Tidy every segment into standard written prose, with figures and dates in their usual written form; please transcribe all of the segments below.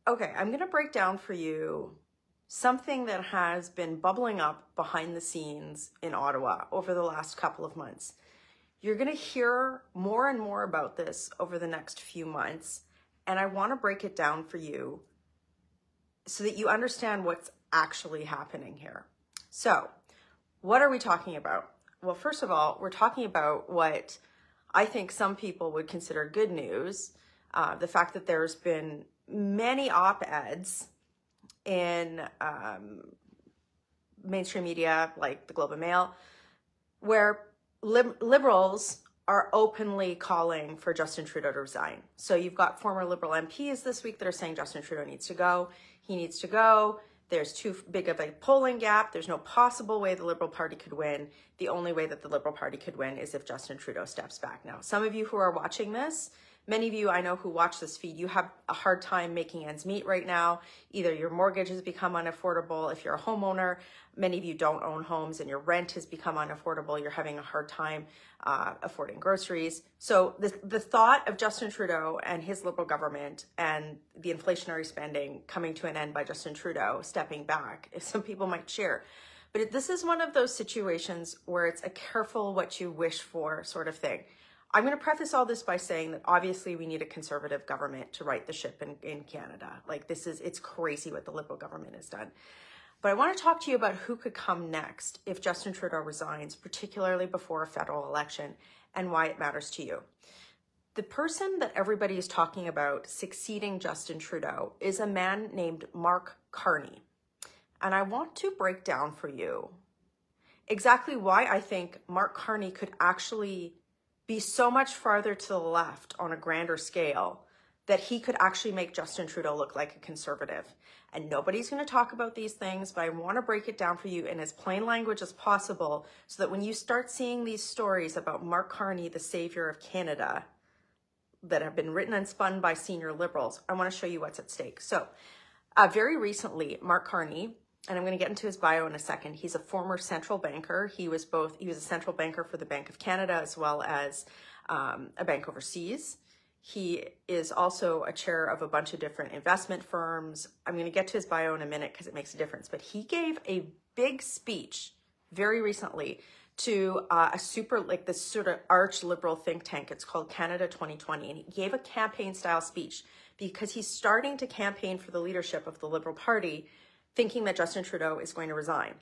Okay, I'm going to break down for you something that has been bubbling up behind the scenes in Ottawa over the last couple of months. You're going to hear more and more about this over the next few months, and I want to break it down for you so that you understand what's actually happening here. So, what are we talking about? Well, first of all, we're talking about what I think some people would consider good news. The fact that there's been many op-eds in mainstream media like the Globe and Mail, where liberals are openly calling for Justin Trudeau to resign. So you've got former Liberal MPs this week that are saying Justin Trudeau needs to go. He needs to go. There's too big of a polling gap. There's no possible way the Liberal Party could win. The only way that the Liberal Party could win is if Justin Trudeau steps back. Now, some of you who are watching this, many of you I know who watch this feed, you have a hard time making ends meet right now. Either your mortgage has become unaffordable if you're a homeowner. Many of you don't own homes and your rent has become unaffordable. You're having a hard time affording groceries. So the thought of Justin Trudeau and his Liberal government and the inflationary spending coming to an end by Justin Trudeau stepping back, some people might cheer. But this is one of those situations where it's a careful what you wish for sort of thing. I'm going to preface all this by saying that obviously we need a conservative government to right the ship in Canada. Like it's crazy what the Liberal government has done. But I want to talk to you about who could come next if Justin Trudeau resigns, particularly before a federal election, and why it matters to you. The person that everybody is talking about succeeding Justin Trudeau is a man named Mark Carney. And I want to break down for you exactly why I think Mark Carney could actually be so much farther to the left on a grander scale that he could actually make Justin Trudeau look like a conservative. And nobody's going to talk about these things, but I want to break it down for you in as plain language as possible so that when you start seeing these stories about Mark Carney, the savior of Canada, that have been written and spun by senior Liberals, I want to show you what's at stake. So very recently, Mark Carney, and I'm going to get into his bio in a second. He's a former central banker. He was a central banker for the Bank of Canada as well as a bank overseas. He is also a chair of a bunch of different investment firms. I'm going to get to his bio in a minute because it makes a difference. But he gave a big speech very recently to this sort of arch-liberal think tank. It's called Canada 2020. And he gave a campaign-style speech because he's starting to campaign for the leadership of the Liberal Party, thinking that Justin Trudeau is going to resign.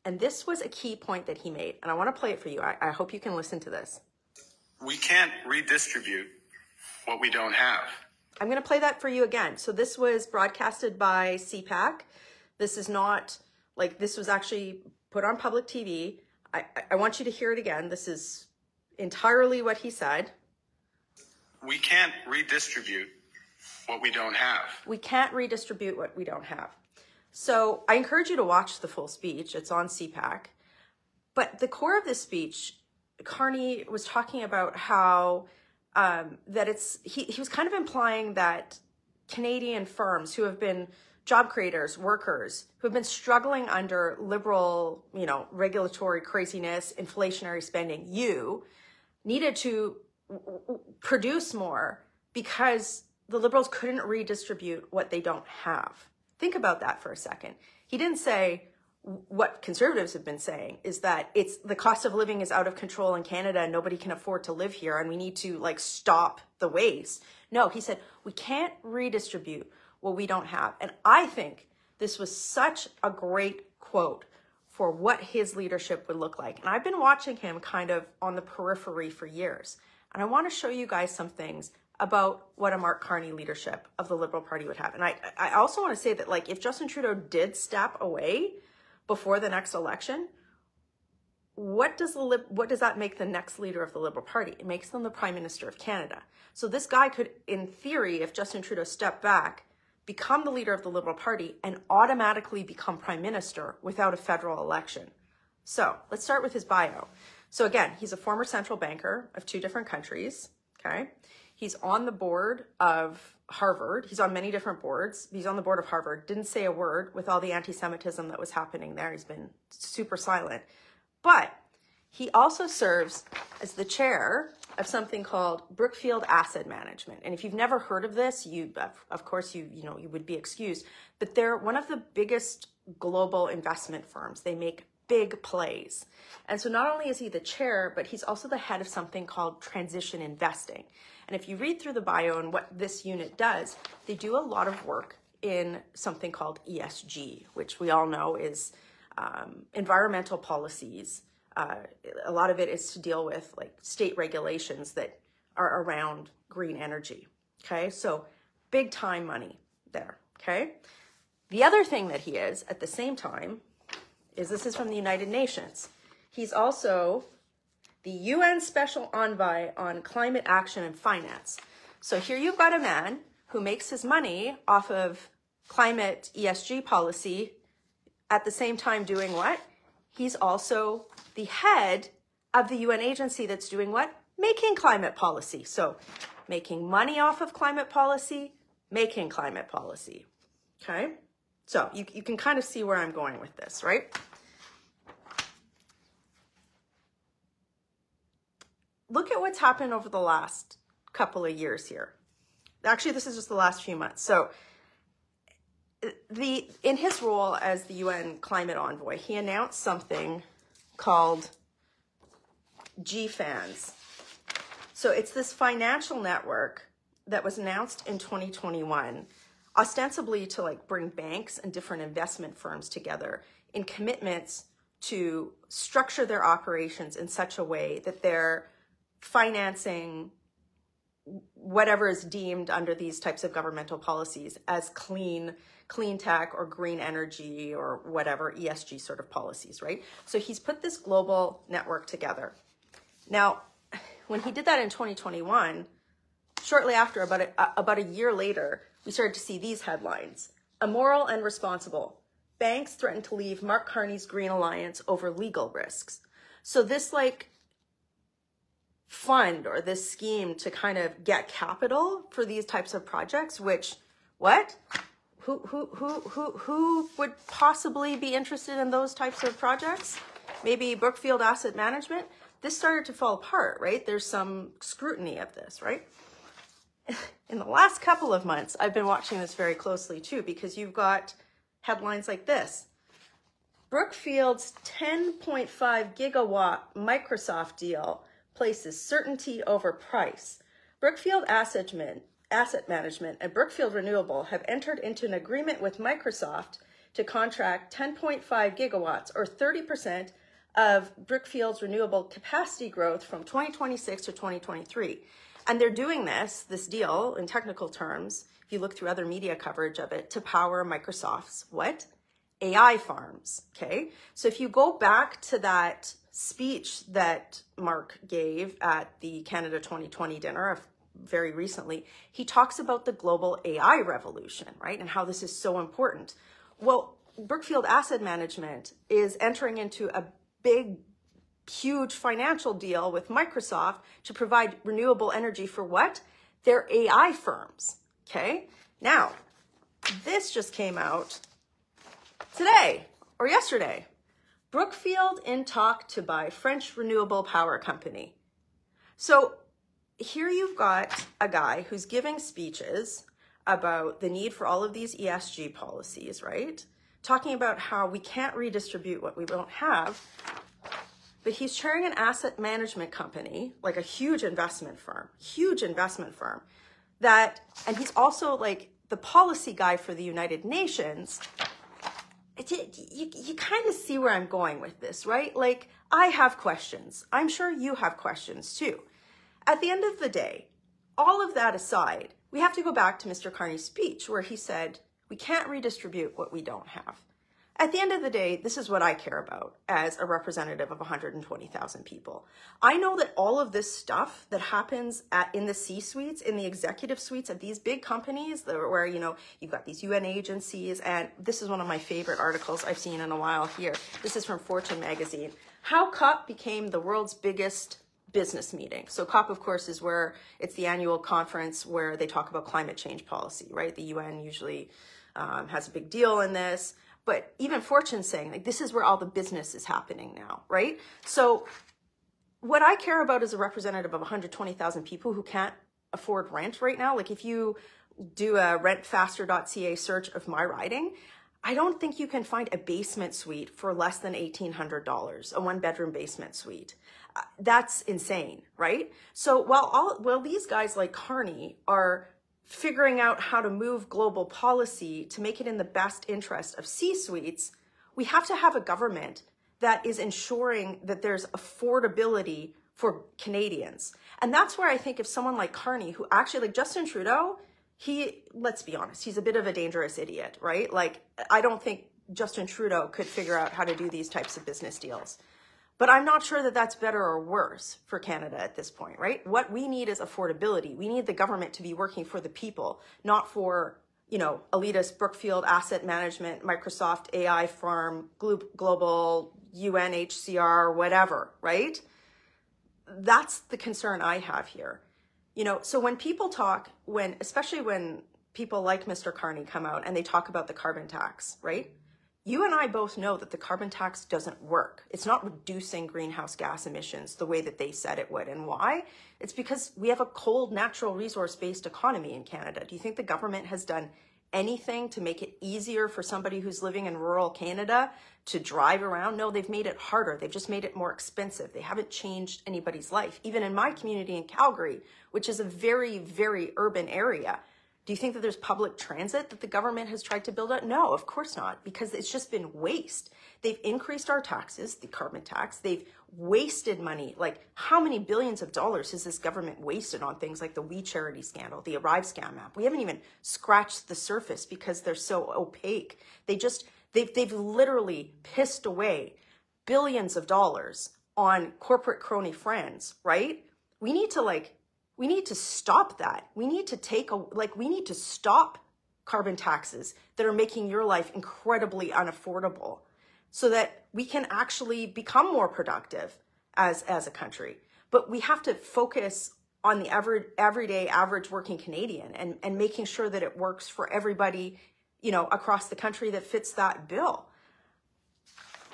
And this was a key point that he made. And I want to play it for you. I hope you can listen to this. We can't redistribute what we don't have. I'm going to play that for you again. So this was broadcasted by CPAC. This is not, this was actually put on public TV. I want you to hear it again. This is entirely what he said. We can't redistribute what we don't have. We can't redistribute what we don't have. So I encourage you to watch the full speech. It's on CPAC. But the core of this speech, Carney was talking about how he was kind of implying that Canadian firms who have been job creators, workers, who have been struggling under liberal, regulatory craziness, inflationary spending, needed to produce more because the Liberals couldn't redistribute what they don't have. Think about that for a second. He didn't say what conservatives have been saying is that the cost of living is out of control in Canada and nobody can afford to live here and we need to stop the waste. No, he said we can't redistribute what we don't have. And I think this was such a great quote for what his leadership would look like. And I've been watching him kind of on the periphery for years. And I want to show you guys some things about what a Mark Carney leadership of the Liberal Party would have. And I also want to say that if Justin Trudeau did step away before the next election, what does that make the next leader of the Liberal Party? It makes them the Prime Minister of Canada. So this guy could, in theory, if Justin Trudeau stepped back, become the leader of the Liberal Party and automatically become Prime Minister without a federal election. So let's start with his bio. So again, he's a former central banker of 2 different countries, okay? He's on the board of Harvard. He's on many different boards. He's on the board of Harvard. Didn't say a word with all the anti-Semitism that was happening there. He's been super silent. But he also serves as the chair of something called Brookfield Asset Management. And if you've never heard of this, of course you would be excused, but they're one of the biggest global investment firms. They make big plays. And so not only is he the chair, but he's also the head of something called transition investing. And if you read through the bio and what this unit does, they do a lot of work in something called ESG, which we all know is environmental policies. A lot of it is to deal with like state regulations that are around green energy. Okay, so big time money there. Okay, the other thing that he is at the same time is this is from the United Nations. He's also the UN Special Envoy on Climate Action and Finance. So here you've got a man who makes his money off of climate ESG policy, at the same time doing what? He's also the head of the UN agency that's doing what? Making climate policy. So making money off of climate policy, making climate policy. Okay? So you can kind of see where I'm going with this, right? Look at what's happened over the last couple of years here. Actually, this is just the last few months. So in his role as the UN climate envoy, he announced something called GFANZ. So it's this financial network that was announced in 2021, ostensibly to like bring banks and different investment firms together in commitments to structure their operations in such a way that they're financing whatever is deemed under these types of governmental policies as clean tech or green energy or whatever ESG sort of policies, right? So he's put this global network together. Now, when he did that in 2021, shortly after, about a year later, we started to see these headlines. Immoral and responsible. Banks threaten to leave Mark Carney's Green Alliance over legal risks. So this like fund or this scheme to kind of get capital for these types of projects, which what? Who would possibly be interested in those types of projects? Maybe Brookfield Asset Management. This started to fall apart, right? There's some scrutiny of this, right? In the last couple of months, I've been watching this very closely too, because you've got headlines like this. Brookfield's 10.5 gigawatt Microsoft deal places certainty over price. Brookfield Asset Management and Brookfield Renewable have entered into an agreement with Microsoft to contract 10.5 gigawatts or 30% of Brookfield's renewable capacity growth from 2026 to 2023. And they're doing this deal in technical terms, if you look through other media coverage of it, to power Microsoft's what? AI farms, okay? So if you go back to that speech that Mark gave at the Canada 2020 dinner very recently, he talks about the global AI revolution, right? And how this is so important. Well, Brookfield Asset Management is entering into a big, huge financial deal with Microsoft to provide renewable energy for what? Their AI firms, okay? Now, this just came out today or yesterday. Brookfield in talk to buy French renewable power company. So here you've got a guy who's giving speeches about the need for all of these ESG policies, right? Talking about how we can't redistribute what we don't have, but he's chairing an asset management company, like a huge investment firm, that, and he's also like the policy guy for the United Nations. You kind of see where I'm going with this, right? Like, I have questions. I'm sure you have questions too. At the end of the day, all of that aside, we have to go back to Mr. Carney's speech where he said, we can't redistribute what we don't have. At the end of the day, this is what I care about as a representative of 120,000 people. I know that all of this stuff that happens in the C-suites, in the executive suites of these big companies where, you know, you've got these UN agencies, and this is one of my favorite articles I've seen in a while here. This is from Fortune magazine. How COP became the world's biggest business meeting. So COP, of course, is where it's the annual conference where they talk about climate change policy, right? The UN usually has a big deal in this. But even Fortune's saying, like, this is where all the business is happening now, right? So what I care about is a representative of 120,000 people who can't afford rent right now. Like if you do a rentfaster.ca search of my riding, I don't think you can find a basement suite for less than $1,800, a one-bedroom basement suite. That's insane, right? So while these guys like Carney are figuring out how to move global policy to make it in the best interest of C-suites, we have to have a government that is ensuring that there's affordability for Canadians. And that's where I think if someone like Carney, who actually, like Justin Trudeau, let's be honest, he's a bit of a dangerous idiot, right? Like, I don't think Justin Trudeau could figure out how to do these types of business deals. But I'm not sure that that's better or worse for Canada at this point, right? What we need is affordability. We need the government to be working for the people, not for, elitist Brookfield Asset Management, Microsoft AI Firm, Global, UNHCR, whatever, right? That's the concern I have here. So when people talk, especially when people like Mr. Carney come out and they talk about the carbon tax, right? You and I both know that the carbon tax doesn't work. It's not reducing greenhouse gas emissions the way that they said it would. And why? It's because we have a cold, natural resource-based economy in Canada. Do you think the government has done anything to make it easier for somebody who's living in rural Canada to drive around? No, they've made it harder. They've just made it more expensive. They haven't changed anybody's life. Even in my community in Calgary, which is a very, very urban area, do you think that there's public transit that the government has tried to build out? No, of course not, because it's just been waste. They've increased our taxes, the carbon tax. They've wasted money. Like, how many billions of dollars has this government wasted on things like the We Charity scandal, the Arrive scam app? We haven't even scratched the surface because they're so opaque. They've literally pissed away billions of dollars on corporate crony friends, right? We need to stop that. We need to stop carbon taxes that are making your life incredibly unaffordable so that we can actually become more productive as a country. But we have to focus on the everyday average working Canadian and making sure that it works for everybody, across the country that fits that bill.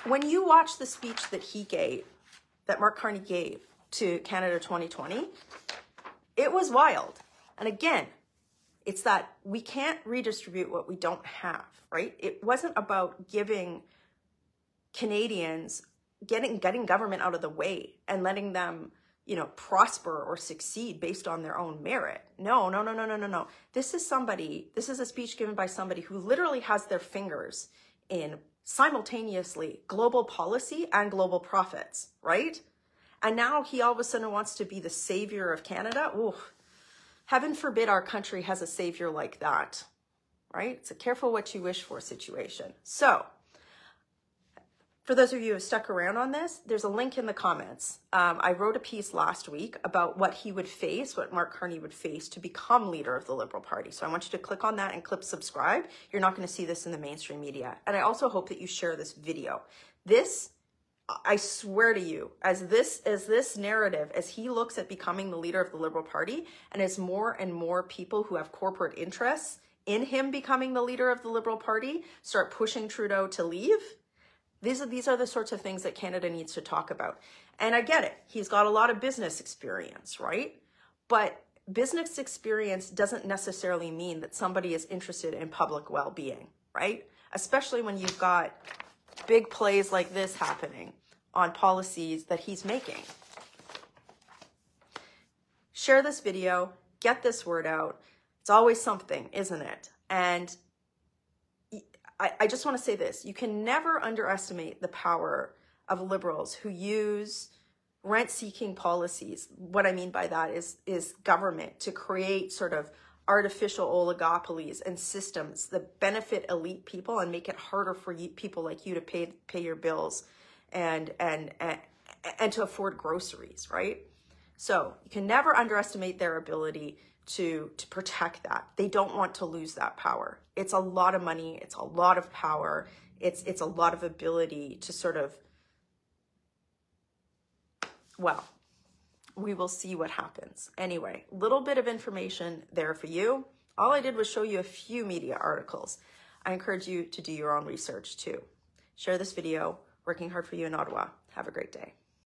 When you watch the speech that Mark Carney gave to Canada 2020, it was wild. And again, it's that we can't redistribute what we don't have, right? It wasn't about giving Canadians, getting government out of the way and letting them, prosper or succeed based on their own merit. No. This is a speech given by somebody who literally has their fingers in simultaneously global policy and global profits, right? And now he all of a sudden wants to be the savior of Canada. Ooh, heaven forbid our country has a savior like that, right? It's a careful what you wish for situation. So for those of you who have stuck around on this, there's a link in the comments. I wrote a piece last week about what Mark Carney would face to become leader of the Liberal Party. So I want you to click on that and click subscribe. You're not going to see this in the mainstream media. And I also hope that you share this video. I swear to you, as this narrative, as he looks at becoming the leader of the Liberal Party, and as more and more people who have corporate interests in him becoming the leader of the Liberal Party start pushing Trudeau to leave, these are the sorts of things that Canada needs to talk about. And I get it. He's got a lot of business experience, right? But business experience doesn't necessarily mean that somebody is interested in public well-being, right? Especially when you've got big plays like this happening on policies that he's making. Share this video, get this word out. It's always something, isn't it? And I just want to say this. You can never underestimate the power of Liberals who use rent-seeking policies. What I mean by that is government to create sort of artificial oligopolies and systems that benefit elite people and make it harder for people like you to pay your bills and to afford groceries, right? So you can never underestimate their ability to protect that. They don't want to lose that power. It's a lot of money. It's a lot of power. It's a lot of ability to sort of, well, we will see what happens. Anyway, little bit of information there for you. All I did was show you a few media articles. I encourage you to do your own research too. Share this video. Working hard for you in Ottawa. Have a great day.